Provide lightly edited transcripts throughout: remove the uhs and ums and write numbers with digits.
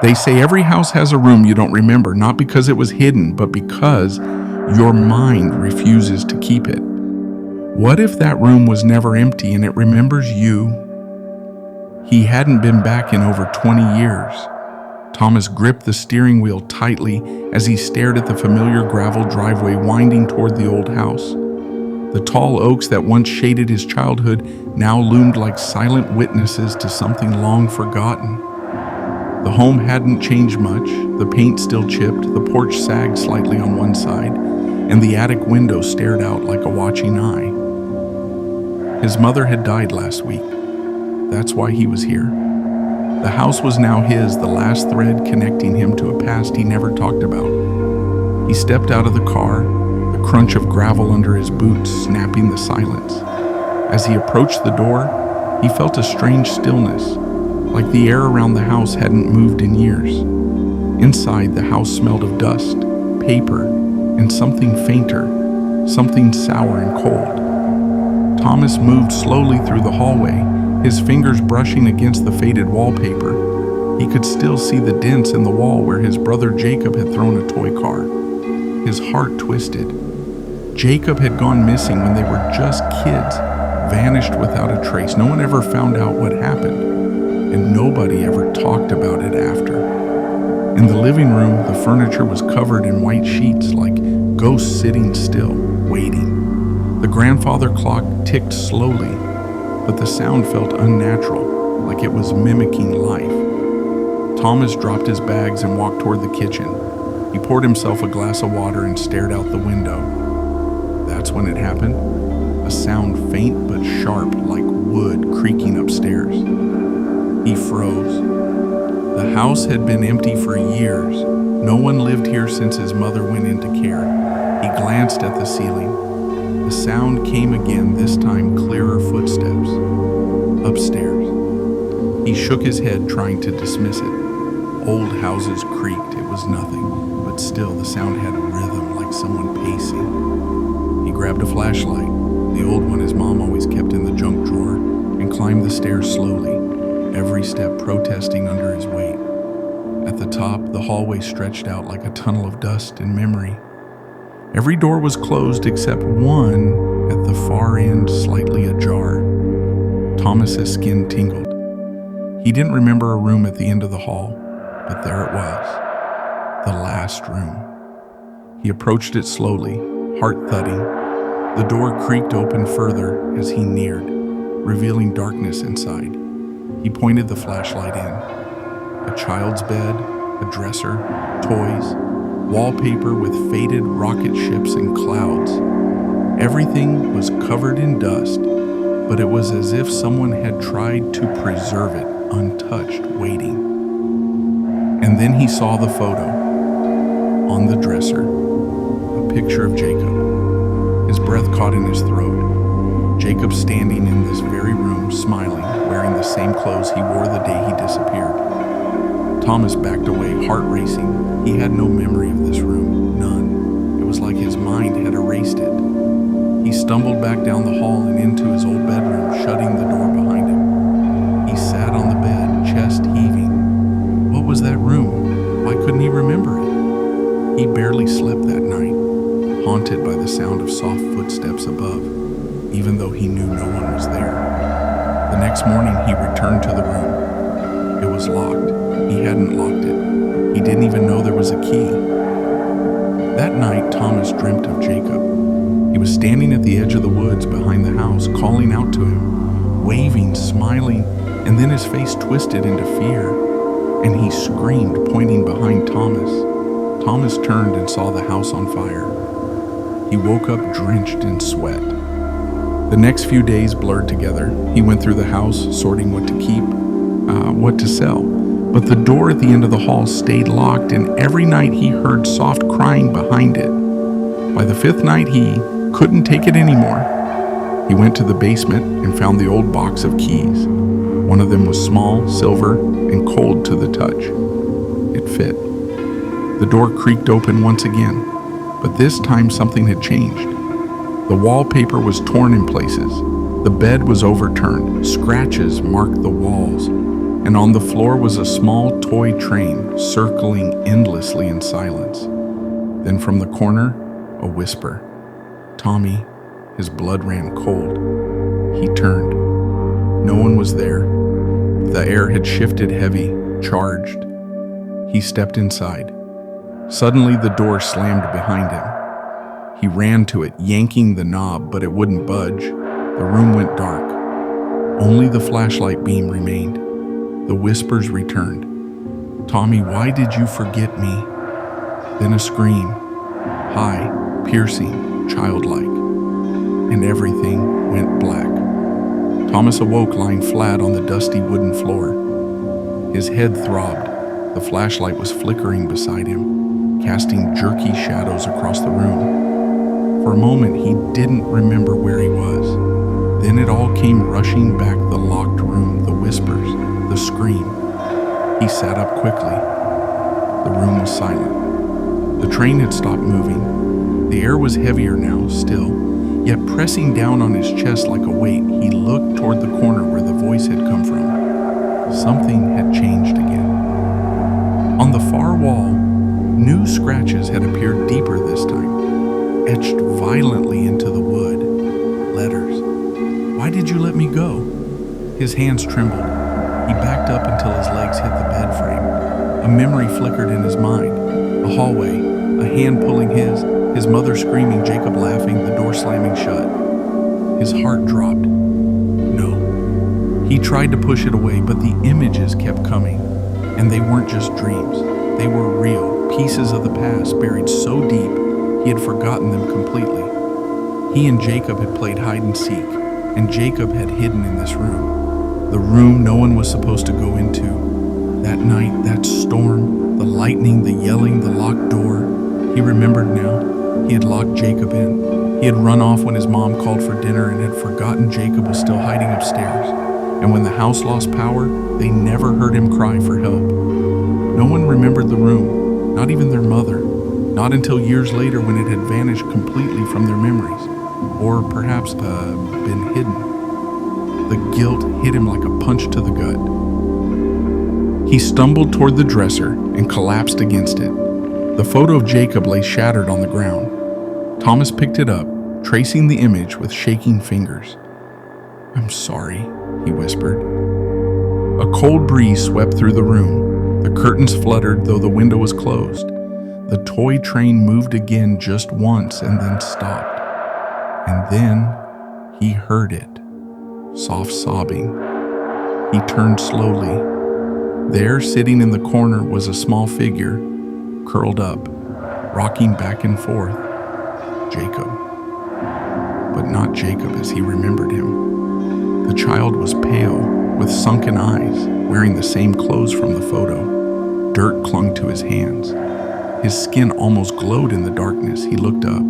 They say every house has a room you don't remember, not because it was hidden, but because your mind refuses to keep it. What if that room was never empty and it remembers you? He hadn't been back in over 20 years. Thomas gripped the steering wheel tightly as he stared at the familiar gravel driveway winding toward the old house. The tall oaks that once shaded his childhood now loomed like silent witnesses to something long forgotten. The home hadn't changed much. The paint still chipped, the porch sagged slightly on one side, and the attic window stared out like a watching eye. His mother had died last week. That's why he was here. The house was now his, the last thread connecting him to a past he never talked about. He stepped out of the car, the crunch of gravel under his boots snapping the silence. As he approached the door, he felt a strange stillness, like the air around the house hadn't moved in years. Inside, the house smelled of dust, paper, and something fainter, something sour and cold. Thomas moved slowly through the hallway, his fingers brushing against the faded wallpaper. He could still see the dents in the wall where his brother Jacob had thrown a toy car. His heart twisted. Jacob had gone missing when they were just kids, vanished without a trace. No one ever found out what happened, and nobody ever talked about it after. In the living room, the furniture was covered in white sheets like ghosts sitting still, waiting. The grandfather clock ticked slowly, but the sound felt unnatural, like it was mimicking life. Thomas dropped his bags and walked toward the kitchen. He poured himself a glass of water and stared out the window. That's when it happened. A sound faint but sharp, like wood creaking upstairs. He froze. The house had been empty for years. No one lived here since his mother went into care. He glanced at the ceiling. The sound came again, this time clearer footsteps. Upstairs. He shook his head, trying to dismiss it. Old houses creaked. It was nothing, but still the sound had a rhythm, like someone pacing. He grabbed a flashlight, the old one his mom always kept in the junk drawer, and climbed the stairs slowly, every step protesting under his weight. At the top, the hallway stretched out like a tunnel of dust and memory. Every door was closed except one at the far end, slightly ajar. Thomas's skin tingled. He didn't remember a room at the end of the hall, but there it was, the last room. He approached it slowly, heart thudding. The door creaked open further as he neared, revealing darkness inside. He pointed the flashlight in. A child's bed, a dresser, toys, wallpaper with faded rocket ships and clouds. Everything was covered in dust, but it was as if someone had tried to preserve it, untouched, waiting. And then he saw the photo on the dresser, a picture of Jacob. His breath caught in his throat. Jacob standing in this very room, smiling, wearing the same clothes he wore the day he disappeared. Thomas backed away, heart racing. He had no memory of this room, none. It was like his mind had erased it. He stumbled back down the hall and into his old bedroom, shutting the door behind him. He sat on the bed, chest heaving. What was that room? Why couldn't he remember it? He barely slept that night, haunted by the sound of soft footsteps above, even though he knew no one was there. The next morning, he returned to the room. It was locked. He hadn't locked it. He didn't even know there was a key. That night, Thomas dreamt of Jacob. He was standing at the edge of the woods behind the house, calling out to him, waving, smiling, and then his face twisted into fear, and he screamed, pointing behind Thomas. Thomas turned and saw the house on fire. He woke up drenched in sweat. The next few days blurred together. He went through the house, sorting what to keep, what to sell. But the door at the end of the hall stayed locked, and every night he heard soft crying behind it. By the fifth night, he couldn't take it anymore. He went to the basement and found the old box of keys. One of them was small, silver, and cold to the touch. It fit. The door creaked open once again, but this time something had changed. The wallpaper was torn in places. The bed was overturned. Scratches marked the walls, and on the floor was a small toy train circling endlessly in silence. Then from the corner, a whisper. Tommy, his blood ran cold. He turned. No one was there. The air had shifted heavy, charged. He stepped inside. Suddenly the door slammed behind him. He ran to it, yanking the knob, but it wouldn't budge. The room went dark. Only the flashlight beam remained. The whispers returned. Tommy, why did you forget me? Then a scream. High, piercing, childlike. And everything went black. Thomas awoke lying flat on the dusty wooden floor. His head throbbed. The flashlight was flickering beside him, casting jerky shadows across the room. For a moment, he didn't remember where he was. Then it all came rushing back, the locked room, the whispers, the scream. He sat up quickly. The room was silent. The train had stopped moving. The air was heavier now, still. Yet pressing down on his chest like a weight, he looked toward the corner where the voice had come from. Something had changed again. On the far wall, new scratches had appeared deeper this time, etched violently into the wood. Letters. Why did you let me go? His hands trembled. He backed up until his legs hit the bed frame. A memory flickered in his mind. A hallway, a hand pulling his mother screaming, Jacob laughing, the door slamming shut. His heart dropped. No. He tried to push it away, but the images kept coming. And they weren't just dreams. They were real, pieces of the past buried so deep he had forgotten them completely. He and Jacob had played hide and seek, and Jacob had hidden in this room. The room no one was supposed to go into. That night, that storm, the lightning, the yelling, the locked door. He remembered now. He had locked Jacob in. He had run off when his mom called for dinner and had forgotten Jacob was still hiding upstairs. And when the house lost power, they never heard him cry for help. No one remembered the room, not even their mother, not until years later when it had vanished completely from their memories, or perhaps been hidden. The guilt hit him like a punch to the gut. He stumbled toward the dresser and collapsed against it. The photo of Jacob lay shattered on the ground. Thomas picked it up, tracing the image with shaking fingers. "I'm sorry," he whispered. A cold breeze swept through the room. The curtains fluttered, though the window was closed. The toy train moved again just once and then stopped. And then he heard it. Soft sobbing. He turned slowly. There, sitting in the corner, was a small figure, curled up, rocking back and forth. Jacob. But not Jacob as he remembered him. The child was pale, with sunken eyes, wearing the same clothes from the photo. Dirt clung to his hands. His skin almost glowed in the darkness. He looked up.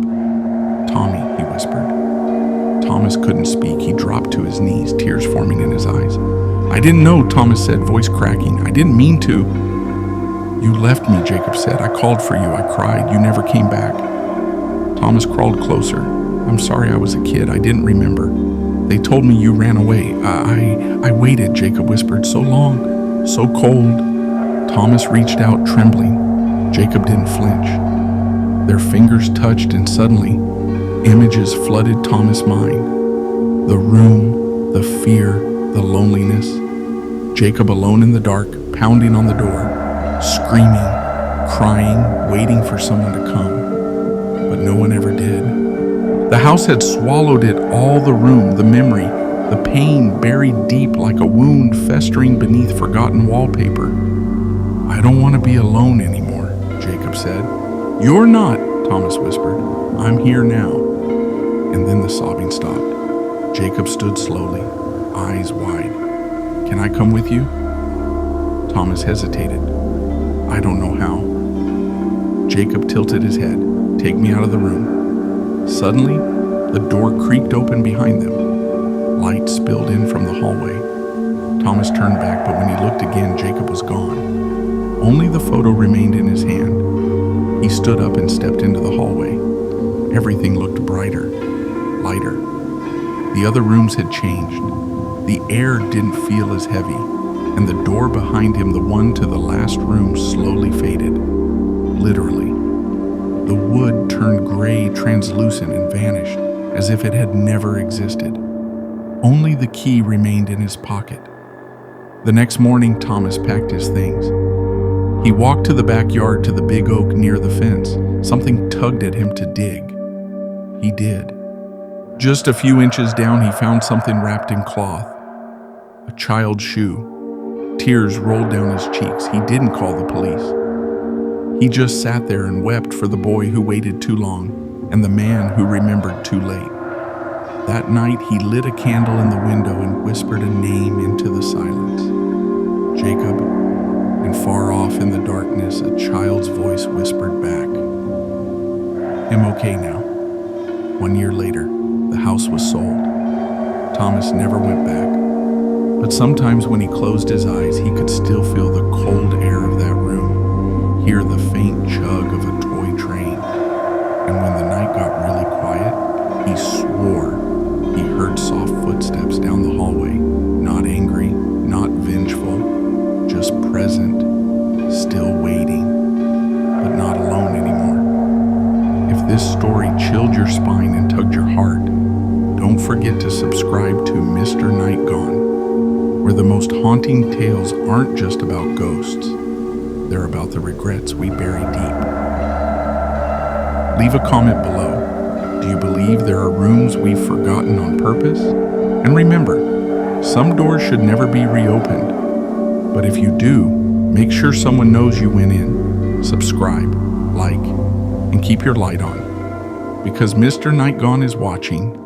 "Tommy," he whispered. Thomas couldn't speak. He dropped to his knees, tears forming in his eyes. "I didn't know," Thomas said, voice cracking. "I didn't mean to." "You left me," Jacob said. "I called for you. I cried. You never came back." Thomas crawled closer. "I'm sorry, I was a kid. I didn't remember. They told me you ran away. I waited," Jacob whispered. "So long, so cold." Thomas reached out, trembling. Jacob didn't flinch. Their fingers touched, and suddenly, images flooded Thomas' mind. The room, the fear, the loneliness. Jacob alone in the dark, pounding on the door, screaming, crying, waiting for someone to come. But no one ever did. The house had swallowed it all, the room, the memory, the pain buried deep like a wound festering beneath forgotten wallpaper. "I don't want to be alone anymore," Jacob said. "You're not," Thomas whispered. "I'm here now." And then the sobbing stopped. Jacob stood slowly, eyes wide. "Can I come with you?" Thomas hesitated. "I don't know how." Jacob tilted his head. "Take me out of the room." Suddenly, the door creaked open behind them. Light spilled in from the hallway. Thomas turned back, but when he looked again, Jacob was gone. Only the photo remained in his hand. He stood up and stepped into the hallway. Everything looked brighter, lighter. The other rooms had changed. The air didn't feel as heavy. and the door behind him, the one to the last room, slowly faded. Literally. The wood turned gray, translucent, and vanished, as if it had never existed. Only the key remained in his pocket. The next morning, Thomas packed his things. He walked to the backyard to the big oak near the fence. Something tugged at him to dig. He did. Just a few inches down, he found something wrapped in cloth. A child's shoe. Tears rolled down his cheeks. He didn't call the police. He just sat there and wept for the boy who waited too long and the man who remembered too late. That night, he lit a candle in the window and whispered a name into the silence. Jacob. And far off in the darkness, a child's voice whispered back, "I'm okay now." 1 year later, the house was sold. Thomas never went back, but sometimes when he closed his eyes, he could still feel the cold air of that room, hear the faint chug of a toy train. And when the night got really quiet, he swore he heard soft footsteps down the hallway, not angry, not vengeful, just present, still waiting, but not alone anymore. If this story chilled your spine and tugged your heart, don't forget to subscribe to Mr. Nightgone, where the most haunting tales aren't just about ghosts, they're about the regrets we bury deep. Leave a comment below. Do you believe there are rooms we've forgotten on purpose? And remember, some doors should never be reopened. But if you do, make sure someone knows you went in. Subscribe, like, and keep your light on. Because Mr. Nightgone is watching,